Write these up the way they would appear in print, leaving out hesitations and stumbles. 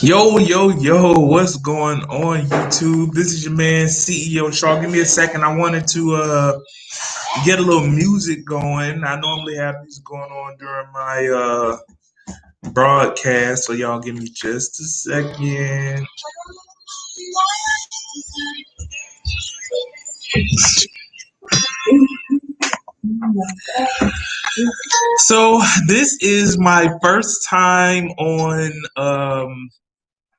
Yo, yo, yo, what's going on, YouTube? This is your man, CEO Shaw. Give me a second. I wanted to get a little music going. I normally have music going on during my broadcast, so y'all give me just a second. So, this is my first time on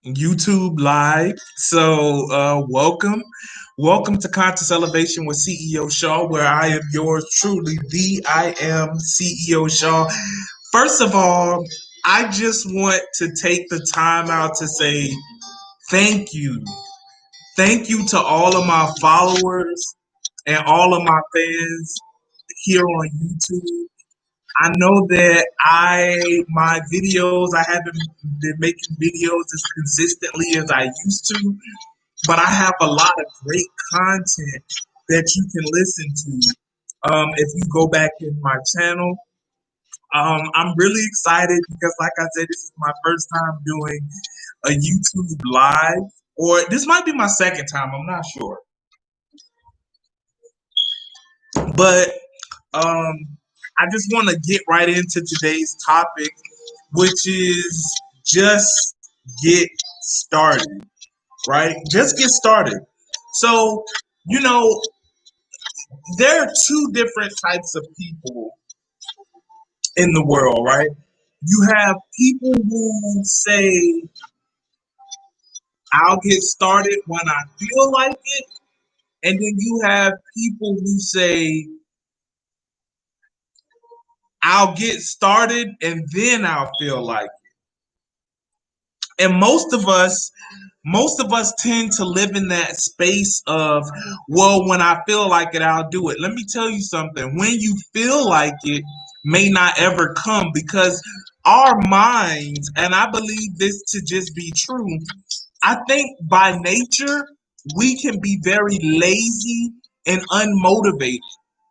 YouTube Live. So, welcome. Welcome to Conscious Elevation with CEO Shaw, where I am yours truly, the I am CEO Shaw. First of all, I just want to take the time out to say thank you. Thank you to all of my followers and all of my fans here on YouTube. I know that my videos, I haven't been making videos as consistently as I used to, but I have a lot of great content that you can listen to if you go back in my channel. I'm really excited because, like I said, this is my first time doing a YouTube live, or this might be my second time. I'm not sure, but um, I just want to get right into today's topic, which is just get started. Right? Just get started. So, you know, there are two different types of people in the world, right? You have people who say, I'll get started when I feel like it. And then you have people who say, I'll get started and then I'll feel like it. And most of us tend to live in that space of, well, when I feel like it, I'll do it. Let me tell you something. When you feel like it may not ever come, because our minds, and I believe this to just be true, I think by nature, we can be very lazy and unmotivated,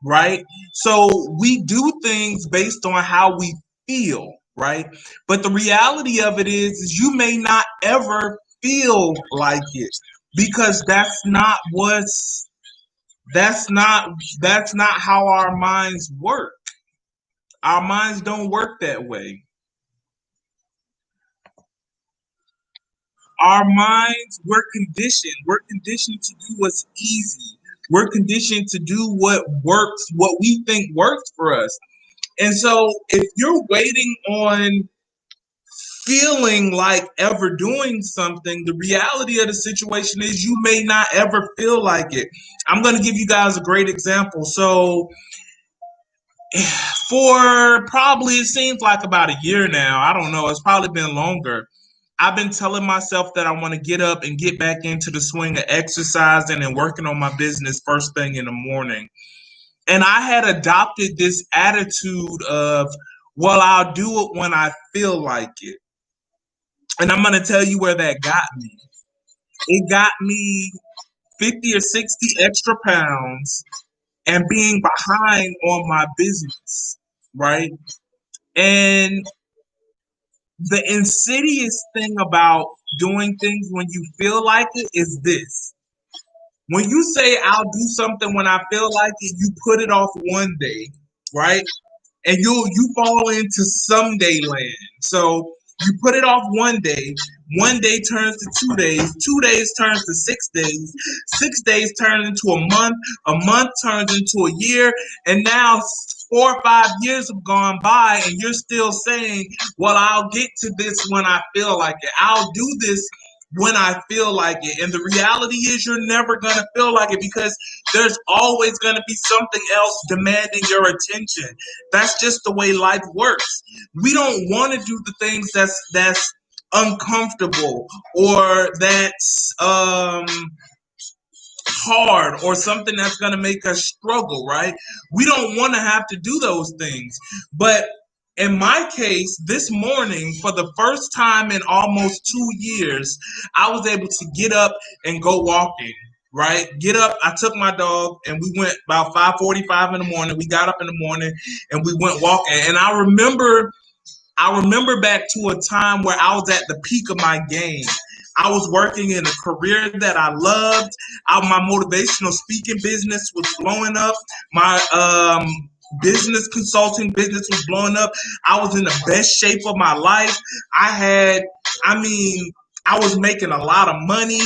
right? So we do things based on how we feel, right? But the reality of it is you may not ever feel like it, because that's not that's not how our minds work. Our minds don't work that way. Our minds, we're conditioned to do what's easy. We're conditioned to do what works, what we think works for us. And so if you're waiting on feeling like ever doing something, the reality of the situation is you may not ever feel like it. I'm going to give you guys a great example. So for probably, it seems like about a year now, I don't know, it's probably been longer. I've been telling myself that I want to get up and get back into the swing of exercising and working on my business first thing in the morning. And I had adopted this attitude of, well, I'll do it when I feel like it. And I'm going to tell you where that got me. It got me 50 or 60 extra pounds and being behind on my business, right? And the insidious thing about doing things when you feel like it is this. When you say I'll do something when I feel like it, you put it off one day, right? And you fall into someday land. So you put it off one day turns to 2 days, 2 days turns to 6 days, 6 days turns into a month turns into a year, and now 4 or 5 years have gone by, and you're still saying, well, I'll get to this when I feel like it. I'll do this when I feel like it. And the reality is you're never going to feel like it, because there's always going to be something else demanding your attention. That's just the way life works. We don't want to do the things that's uncomfortable, or that's hard, or something that's going to make us struggle, right? We don't want to have to do those things. But in my case, this morning, for the first time in almost 2 years, I was able to get up and go walking. Right, get up. I took my dog and we went about 5:45 in the morning. We got up in the morning and we went walking. And I remember I remember back to a time where I was at the peak of my game. I was working in a career that I loved. My motivational speaking business was blowing up. My business consulting business was blowing up. I was in the best shape of my life. I had, I mean, I was making a lot of money.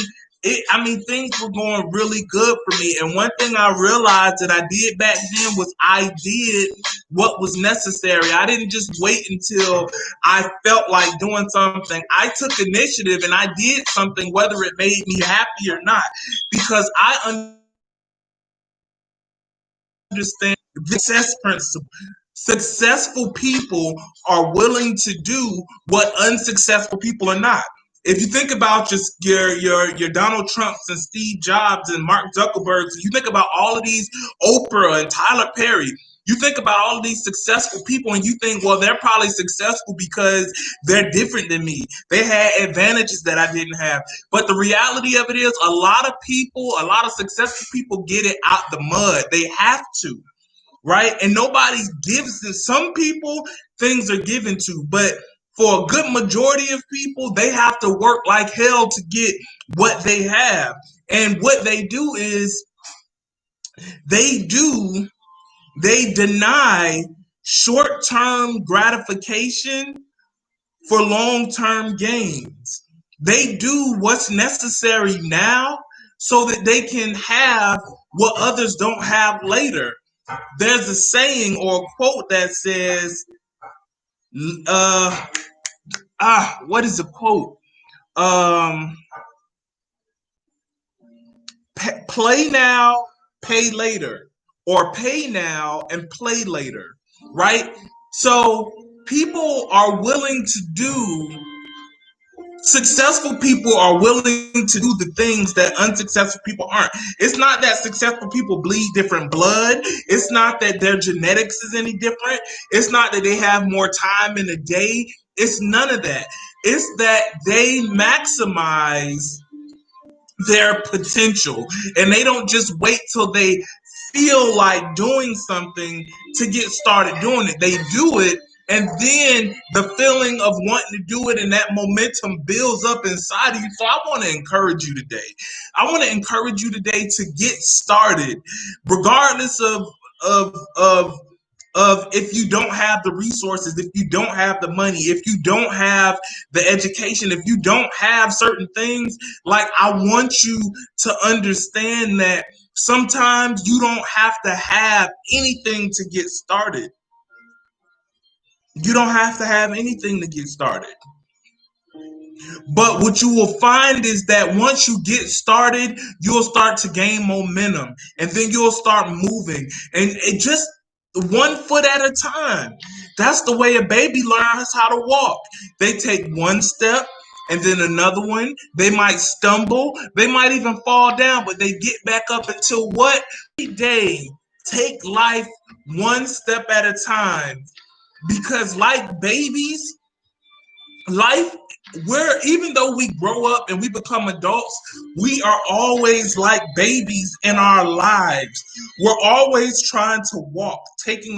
Things were going really good for me. And one thing I realized that I did back then was I did what was necessary. I didn't just wait until I felt like doing something. I took initiative and I did something, whether it made me happy or not, because I understand the success principle. Successful people are willing to do what unsuccessful people are not. If you think about just your Donald Trumps and Steve Jobs and Mark Zuckerbergs, you think about all of these Oprah and Tyler Perry, you think about all of these successful people and you think, well, they're probably successful because they're different than me. They had advantages that I didn't have. But the reality of it is a lot of people, a lot of successful people get it out the mud. They have to, right? And nobody gives it. Some people, things are given to, but for a good majority of people, they have to work like hell to get what they have. And what they do is they deny short-term gratification for long-term gains. They do what's necessary now so that they can have what others don't have later. There's a saying or a quote that says, what is the quote? Play now, pay later, or pay now and play later, right? So people are willing to do, successful people are willing to do the things that unsuccessful people aren't. It's not that successful people bleed different blood. It's not that their genetics is any different. It's not that they have more time in a day. It's none of that. It's that they maximize their potential and they don't just wait till they feel like doing something to get started doing it. They do it, and then the feeling of wanting to do it and that momentum builds up inside of you. So I want to encourage you today. I want to encourage you today to get started, regardless of if you don't have the resources, if you don't have the money, if you don't have the education, if you don't have certain things. Like, I want you to understand that sometimes you don't have to have anything to get started. You don't have to have anything to get started. But what you will find is that once you get started, you'll start to gain momentum, and then you'll start moving, and it just one foot at a time. That's the way a baby learns how to walk. They take one step and then another one. They might stumble, they might even fall down, but they get back up until what? Every day, take life one step at a time. Because like babies, life, even though we grow up and we become adults, we are always like babies in our lives. We're always trying to walk, taking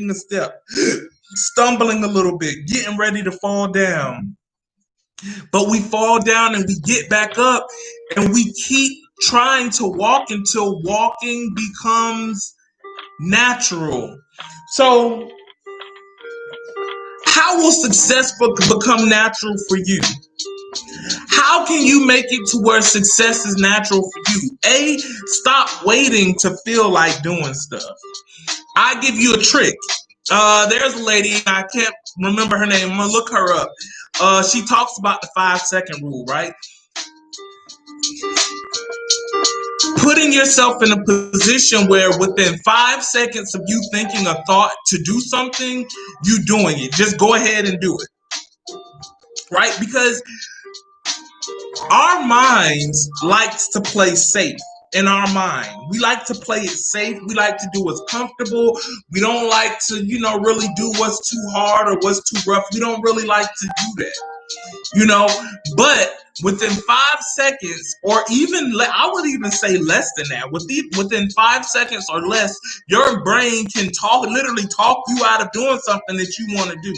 a step, stumbling a little bit, getting ready to fall down. But we fall down and we get back up and we keep trying to walk until walking becomes natural. So how will success become natural for you? How can you make it to where success is natural for you? A, stop waiting to feel like doing stuff. I give you a trick. There's a lady, I can't remember her name. I'm gonna look her up. She talks about the 5-second rule, right? Putting yourself in a position where within 5 seconds of you thinking a thought to do something, you doing it. Just go ahead and do it, right? Because our minds likes to play safe. In our mind, we like to play it safe. We like to do what's comfortable. We don't like to, really do what's too hard or what's too rough. We don't really like to do that, But within 5 seconds, or even I would even say less than that. Within 5 seconds or less, your brain can literally talk you out of doing something that you want to do.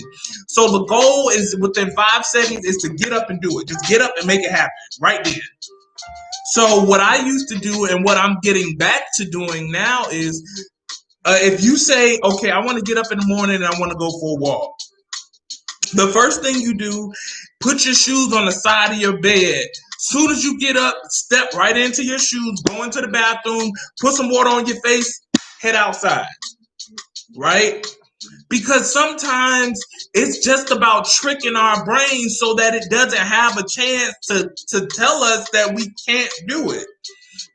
So the goal is within 5 seconds is to get up and do it. Just get up and make it happen right then. So what I used to do and what I'm getting back to doing now is, if you say, okay, I want to get up in the morning and I want to go for a walk. The first thing you do, put your shoes on the side of your bed. Soon as you get up, step right into your shoes, go into the bathroom, put some water on your face, head outside, right? Because sometimes it's just about tricking our brains so that it doesn't have a chance to tell us that we can't do it.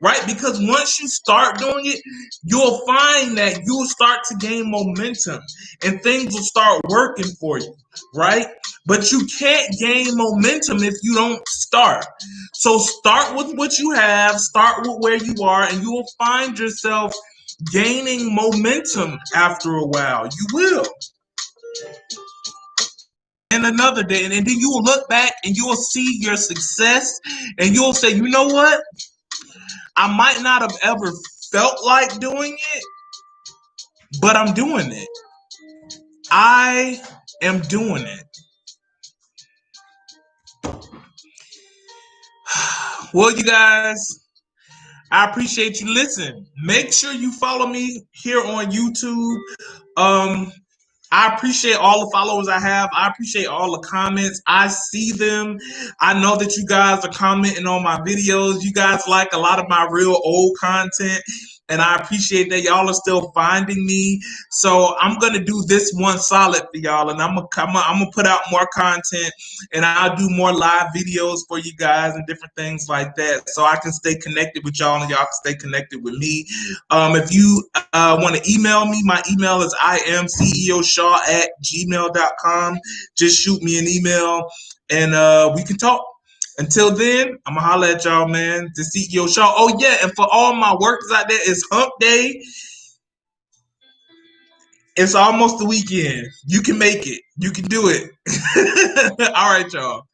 Right? Because once you start doing it, you'll find that you'll start to gain momentum and things will start working for you, right? But you can't gain momentum if you don't start. So start with what you have, start with where you are, and you will find yourself gaining momentum after a while. You will. And another day, and then you will look back and you will see your success and you'll say, you know what? I might not have ever felt like doing it, but I'm doing it. I am doing it. Well, you guys, I appreciate you. Listen, make sure you follow me here on YouTube. I appreciate all the followers I have. I appreciate all the comments. I see them. I know that you guys are commenting on my videos. You guys like a lot of my real old content. And I appreciate that y'all are still finding me. So I'm gonna do this one solid for y'all, and I'm gonna put out more content, and I'll do more live videos for you guys and different things like that, so I can stay connected with y'all and y'all can stay connected with me. If you want to email me, my email is IAMCEOSHAW@gmail.com. Just shoot me an email, and we can talk. Until then, I'm gonna holler at y'all, man. The CEO Shaw. Oh yeah, and for all my workers out there, it's hump day. It's almost the weekend. You can make it. You can do it. All right, y'all.